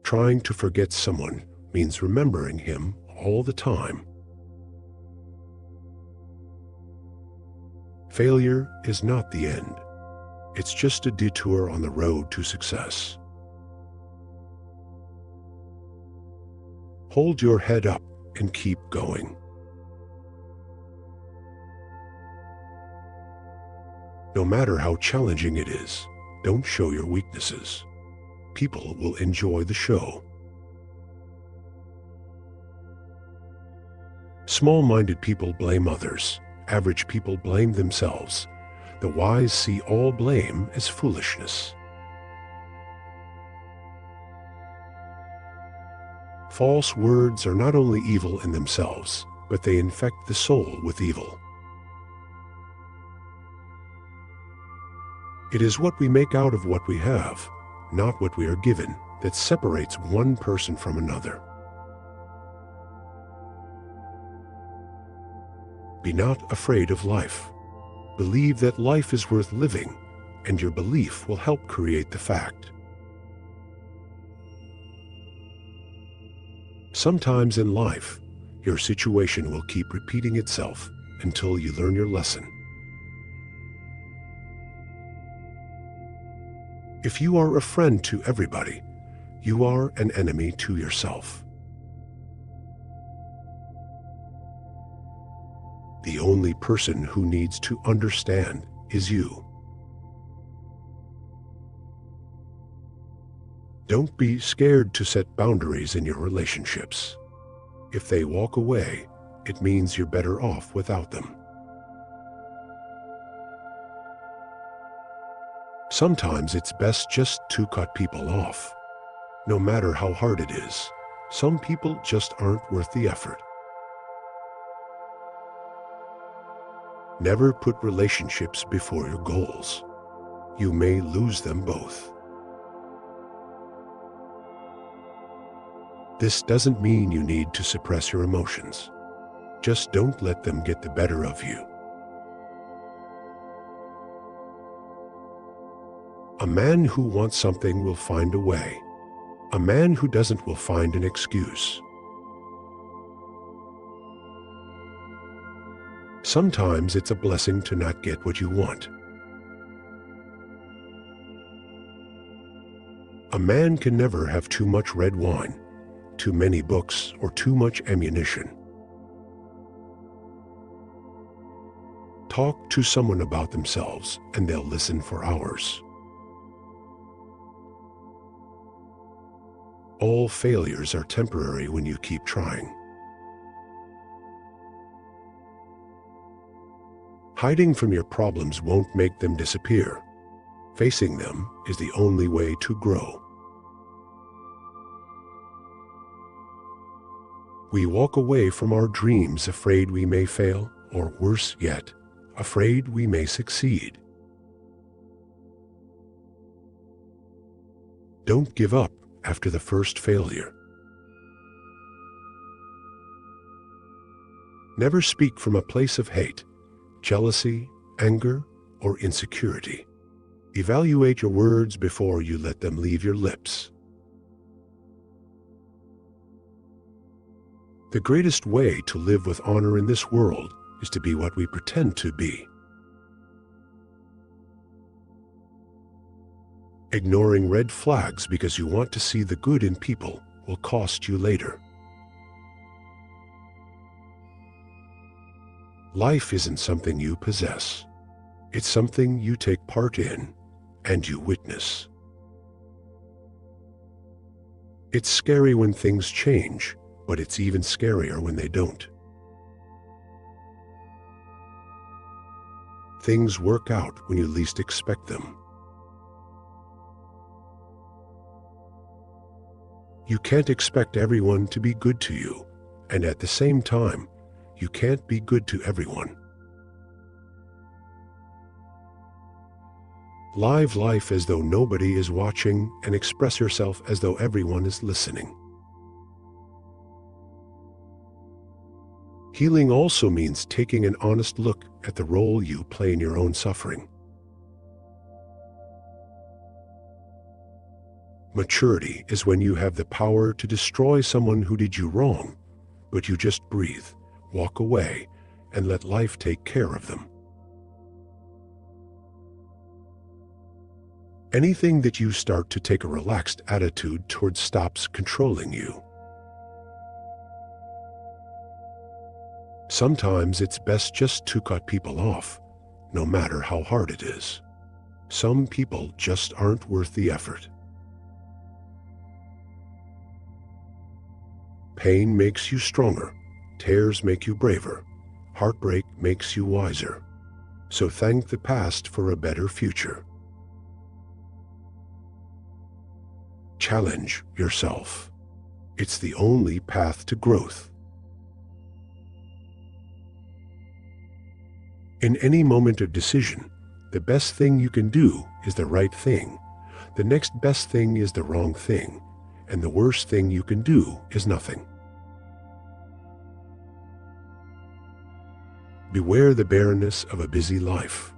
Trying to forget someone means remembering him all the time. Failure is not the end. It's just a detour on the road to success. Hold your head up and keep going. No matter how challenging it is, don't show your weaknesses. People will enjoy the show. Small-minded people blame others. Average people blame themselves. The wise see all blame as foolishness. False words are not only evil in themselves, but they infect the soul with evil. It is what we make out of what we have, not what we are given, that separates one person from another. Be not afraid of life. Believe that life is worth living, and your belief will help create the fact. Sometimes in life, your situation will keep repeating itself until you learn your lesson. If you are a friend to everybody, you are an enemy to yourself. The only person who needs to understand is you. Don't be scared to set boundaries in your relationships. If they walk away, it means you're better off without them. Sometimes it's best just to cut people off. No matter how hard it is, some people just aren't worth the effort. Never put relationships before your goals. You may lose them both. This doesn't mean you need to suppress your emotions. Just don't let them get the better of you. A man who wants something will find a way. A man who doesn't will find an excuse. Sometimes it's a blessing to not get what you want. A man can never have too much red wine, too many books, or too much ammunition. Talk to someone about themselves, and they'll listen for hours. All failures are temporary when you keep trying. Hiding from your problems won't make them disappear. Facing them is the only way to grow. We walk away from our dreams afraid we may fail, or worse yet, afraid we may succeed. Don't give up after the first failure. Never speak from a place of hate, jealousy, anger, or insecurity. Evaluate your words before you let them leave your lips. The greatest way to live with honor in this world is to be what we pretend to be. Ignoring red flags because you want to see the good in people will cost you later. Life isn't something you possess. It's something you take part in and you witness. It's scary when things change, but it's even scarier when they don't. Things work out when you least expect them. You can't expect everyone to be good to you, and at the same time, you can't be good to everyone. Live life as though nobody is watching and express yourself as though everyone is listening. Healing also means taking an honest look at the role you play in your own suffering. Maturity is when you have the power to destroy someone who did you wrong, but you just breathe, walk away, and let life take care of them. Anything that you start to take a relaxed attitude towards stops controlling you. Sometimes it's best just to cut people off, no matter how hard it is. Some people just aren't worth the effort. Pain makes you stronger, tears make you braver, heartbreak makes you wiser. So thank the past for a better future. Challenge yourself. It's the only path to growth. In any moment of decision, the best thing you can do is the right thing. The next best thing is the wrong thing, and the worst thing you can do is nothing. Beware the barrenness of a busy life.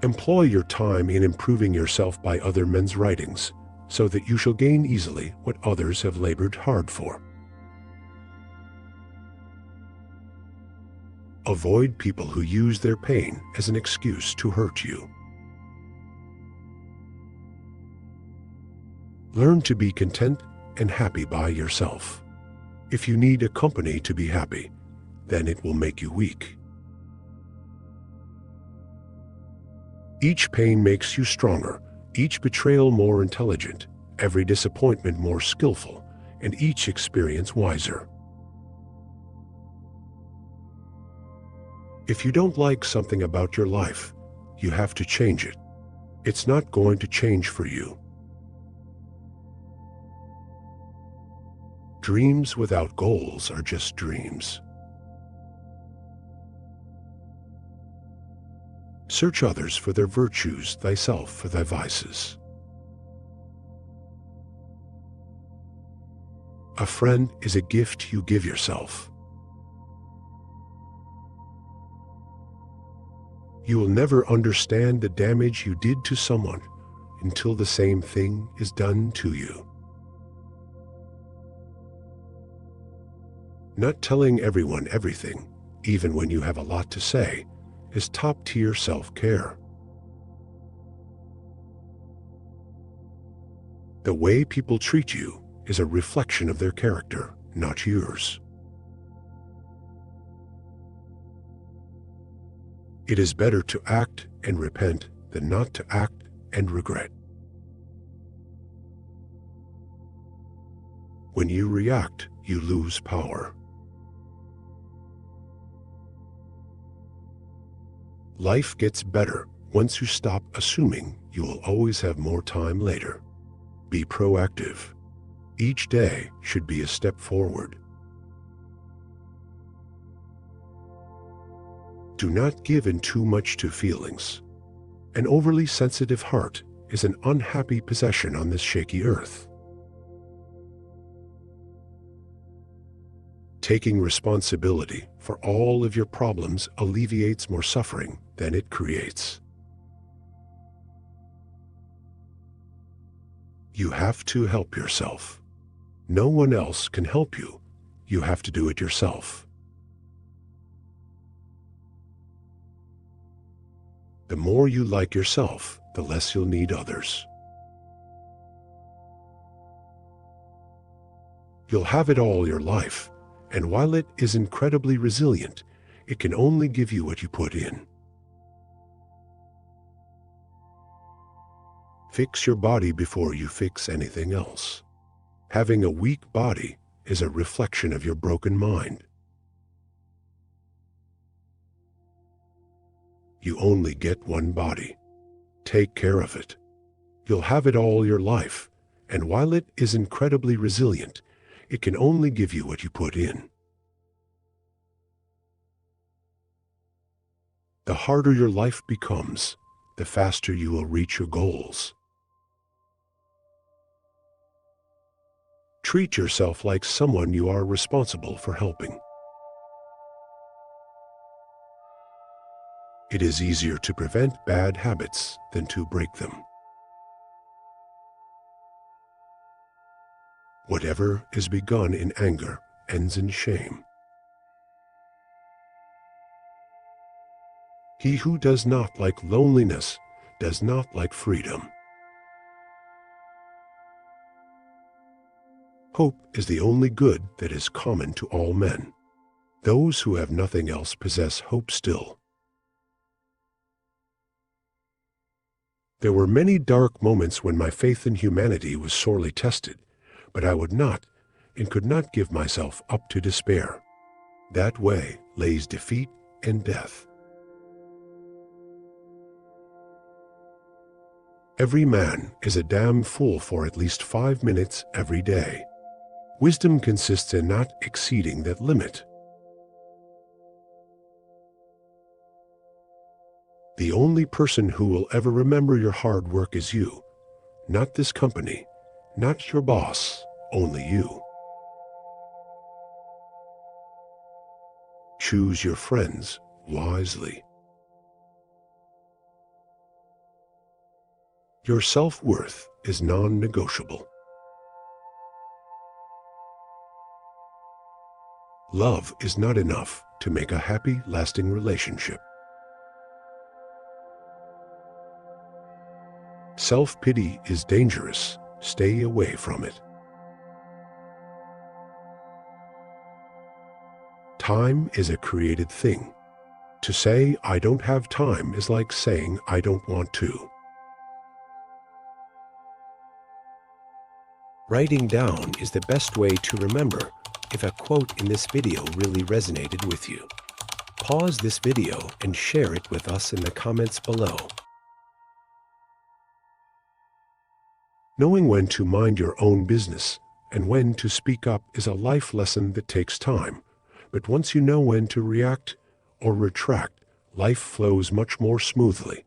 Employ your time in improving yourself by other men's writings, so that you shall gain easily what others have labored hard for. Avoid people who use their pain as an excuse to hurt you. Learn to be content and happy by yourself. If you need a company to be happy, then it will make you weak. Each pain makes you stronger, each betrayal more intelligent, every disappointment more skillful, and each experience wiser. If you don't like something about your life, you have to change it. It's not going to change for you. Dreams without goals are just dreams. Search others for their virtues, thyself for thy vices. A friend is a gift you give yourself. You will never understand the damage you did to someone until the same thing is done to you. Not telling everyone everything, even when you have a lot to say, is top-tier self-care. The way people treat you is a reflection of their character, not yours. It is better to act and repent than not to act and regret. When you react, you lose power. Life gets better once you stop assuming you will always have more time later. Be proactive. Each day should be a step forward. Do not give in too much to feelings. An overly sensitive heart is an unhappy possession on this shaky earth. Taking responsibility for all of your problems alleviates more suffering than it creates. You have to help yourself. No one else can help you. You have to do it yourself. The more you like yourself, the less you'll need others. You'll have it all your life, and while it is incredibly resilient, it can only give you what you put in. Fix your body before you fix anything else. Having a weak body is a reflection of your broken mind. You only get one body. Take care of it. You'll have it all your life, and while it is incredibly resilient, it can only give you what you put in. The harder your life becomes, the faster you will reach your goals. Treat yourself like someone you are responsible for helping. It is easier to prevent bad habits than to break them. Whatever is begun in anger ends in shame. He who does not like loneliness does not like freedom. Hope is the only good that is common to all men. Those who have nothing else possess hope still. There were many dark moments when my faith in humanity was sorely tested, but I would not and could not give myself up to despair. That way lays defeat and death. Every man is a damn fool for at least 5 minutes every day. Wisdom consists in not exceeding that limit. The only person who will ever remember your hard work is you, not this company, not your boss, only you. Choose your friends wisely. Your self-worth is non-negotiable. Love is not enough to make a happy, lasting relationship. Self-pity is dangerous. Stay away from it. Time is a created thing. To say, "I don't have time," is like saying, "I don't want to." Writing down is the best way to remember if a quote in this video really resonated with you. Pause this video and share it with us in the comments below. Knowing when to mind your own business and when to speak up is a life lesson that takes time, but once you know when to react or retract, life flows much more smoothly.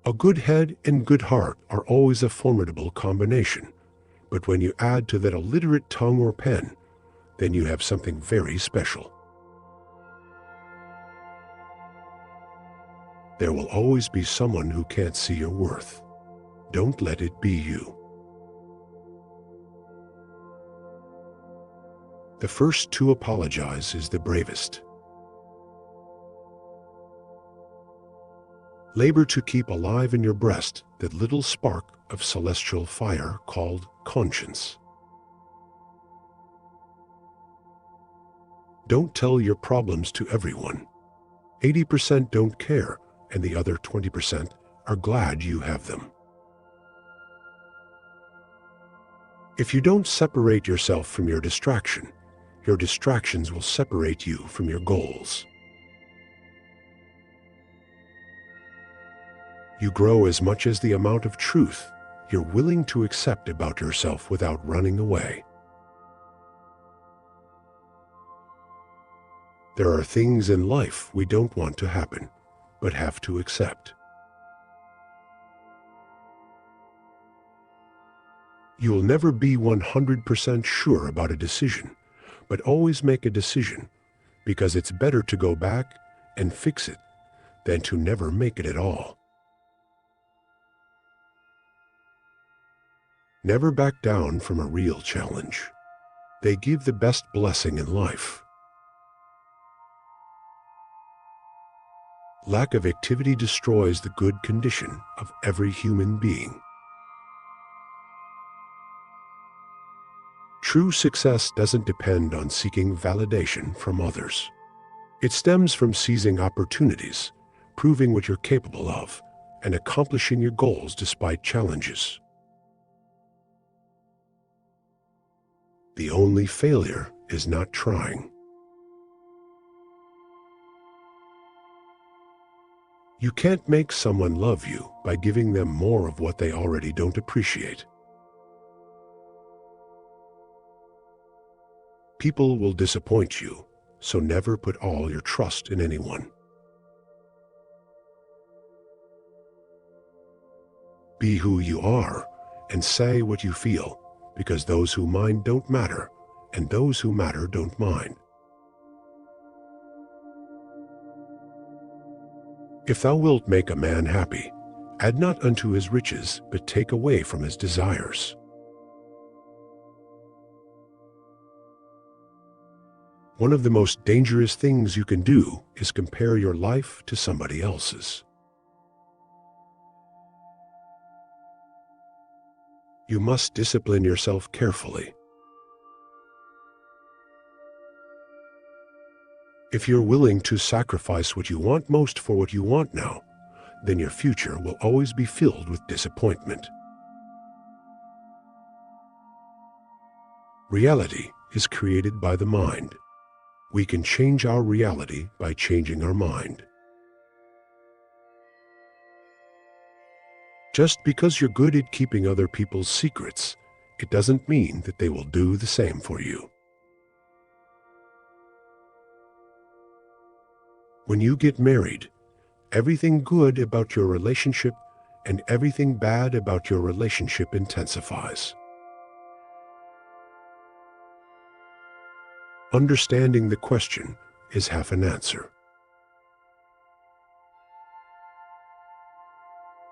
A good head and good heart are always a formidable combination, but when you add to that a literate tongue or pen, then you have something very special. There will always be someone who can't see your worth. Don't let it be you. The first to apologize is the bravest. Labor to keep alive in your breast that little spark of celestial fire called conscience. Don't tell your problems to everyone. 80% don't care, and the other 20% are glad you have them. If you don't separate yourself from your distractions will separate you from your goals. You grow as much as the amount of truth you're willing to accept about yourself without running away. There are things in life we don't want to happen, but have to accept. You'll never be 100% sure about a decision, but always make a decision, because it's better to go back and fix it than to never make it at all. Never back down from a real challenge. They give the best blessing in life. Lack of activity destroys the good condition of every human being. True success doesn't depend on seeking validation from others. It stems from seizing opportunities, proving what you're capable of, and accomplishing your goals despite challenges. The only failure is not trying. You can't make someone love you by giving them more of what they already don't appreciate. People will disappoint you, so never put all your trust in anyone. Be who you are and say what you feel, because those who mind don't matter, and those who matter don't mind. If thou wilt make a man happy, add not unto his riches, but take away from his desires. One of the most dangerous things you can do is compare your life to somebody else's. You must discipline yourself carefully. If you're willing to sacrifice what you want most for what you want now, then your future will always be filled with disappointment. Reality is created by the mind. We can change our reality by changing our mind. Just because you're good at keeping other people's secrets, it doesn't mean that they will do the same for you. When you get married, everything good about your relationship and everything bad about your relationship intensifies. Understanding the question is half an answer.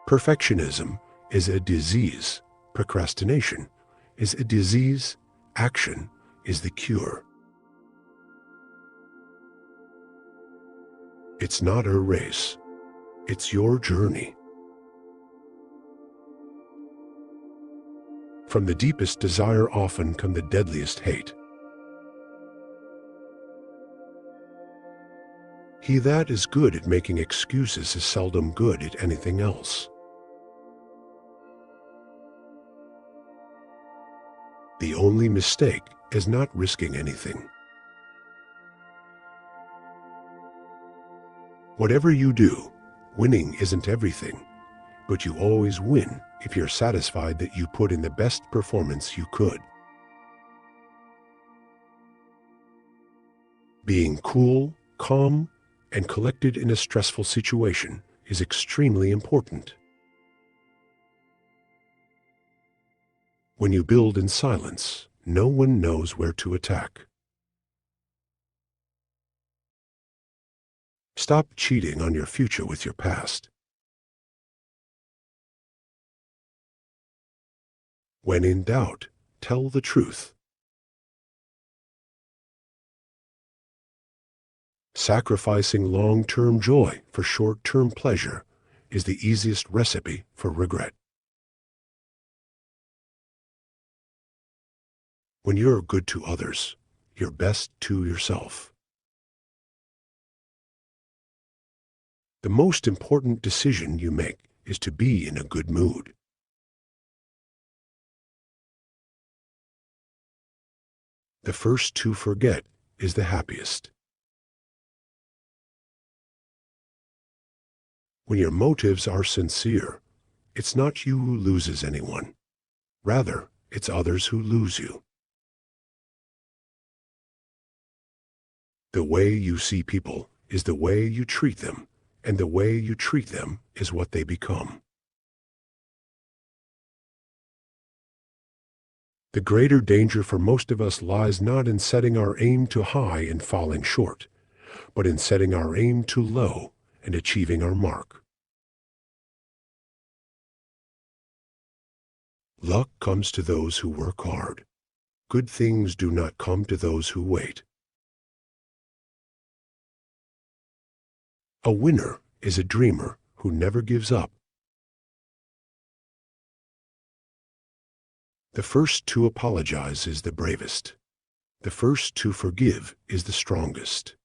Perfectionism is a disease. Procrastination is a disease. Action is the cure. It's not a race. It's your journey. From the deepest desire often come the deadliest hate. He that is good at making excuses is seldom good at anything else. The only mistake is not risking anything. Whatever you do, winning isn't everything, but you always win if you're satisfied that you put in the best performance you could. Being cool, calm, and collected in a stressful situation is extremely important. When you build in silence, no one knows where to attack. Stop cheating on your future with your past. When in doubt, tell the truth. Sacrificing long-term joy for short-term pleasure is the easiest recipe for regret. When you're good to others, you're best to yourself. The most important decision you make is to be in a good mood. The first to forget is the happiest. When your motives are sincere, it's not you who loses anyone. Rather, it's others who lose you. The way you see people is the way you treat them, and the way you treat them is what they become. The greater danger for most of us lies not in setting our aim too high and falling short, but in setting our aim too low and achieving our mark. Luck comes to those who work hard. Good things do not come to those who wait. A winner is a dreamer who never gives up. The first to apologize is the bravest. The first to forgive is the strongest.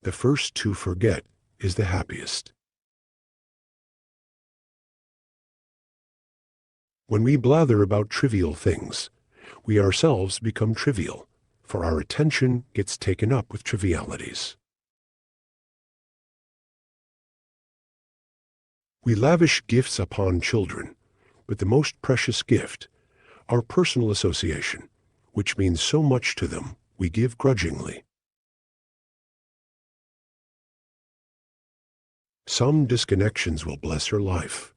The first to forget is the happiest. When we blather about trivial things, we ourselves become trivial, for our attention gets taken up with trivialities. We lavish gifts upon children, but the most precious gift, our personal association, which means so much to them, we give grudgingly. Some disconnections will bless your life.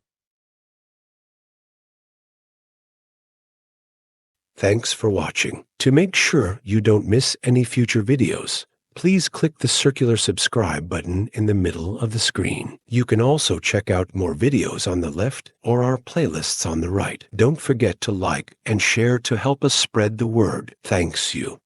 Thanks for watching. To make sure you don't miss any future videos, Please click the circular subscribe button in the middle of the screen. You can also check out more videos on the left or our playlists on the right. Don't forget to like and share to help us spread the word. Thanks you.